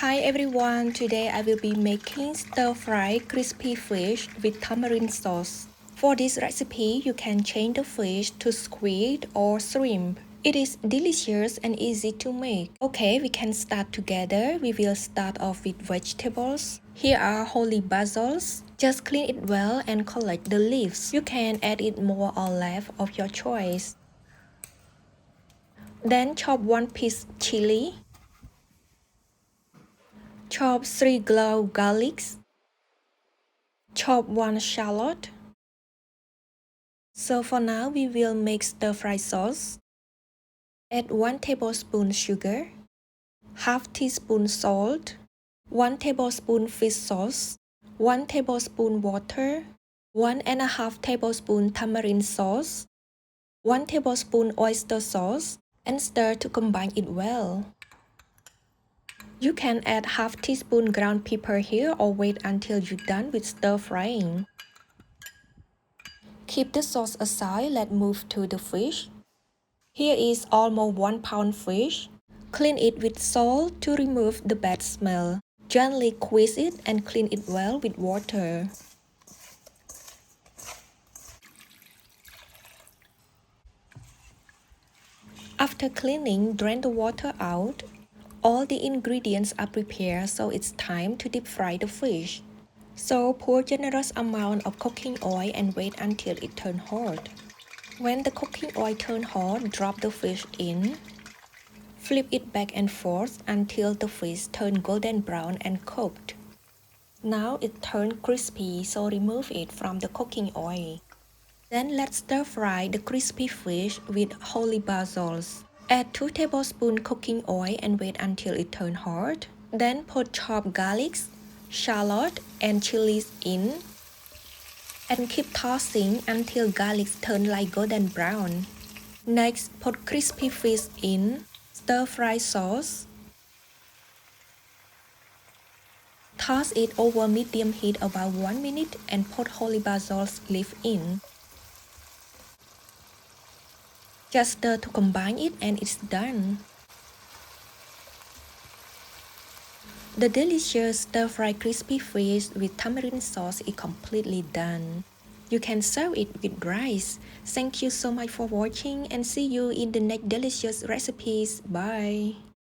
Hi everyone, today I will be making stir-fry crispy fish with tamarind sauce. For this recipe, you can change the fish to squid or shrimp. It is delicious and easy to make. Okay, we can start together. We will start off with vegetables. Here are holy basils. Just clean it well and collect the leaves. You can add it more or less of your choice. Then chop 1 piece chili. Chop 3 cloves garlics. Chop 1 shallot. So for now we will make stir-fry sauce. Add 1 tablespoon sugar, half teaspoon salt, 1 tablespoon fish sauce, 1 tablespoon water, 1½ tablespoon tamarind sauce, 1 tablespoon oyster sauce, and stir to combine it well. You can add half teaspoon ground pepper here or wait until you're done with stir frying. Keep the sauce aside, let's move to the fish. Here is almost 1 pound fish. Clean it with salt to remove the bad smell. Gently squeeze it and clean it well with water. After cleaning, drain the water out. All the ingredients are prepared, so it's time to deep fry the fish. So pour generous amount of cooking oil and wait until it turns hot. When the cooking oil turns hot, drop the fish in. Flip it back and forth until the fish turns golden brown and cooked. Now it turned crispy, so remove it from the cooking oil. Then let's stir fry the crispy fish with holy basils. Add 2 tablespoons cooking oil and wait until it turns hot. Then put chopped garlics, shallot, and chilies in. And keep tossing until garlic turns light golden brown. Next, put crispy fish in. Stir-fry sauce. Toss it over medium heat about 1 minute and put holy basil leaf in. Just stir to combine it and it's done. The delicious stir-fry crispy fish with tamarind sauce is completely done. You can serve it with rice. Thank you so much for watching and see you in the next delicious recipes. Bye!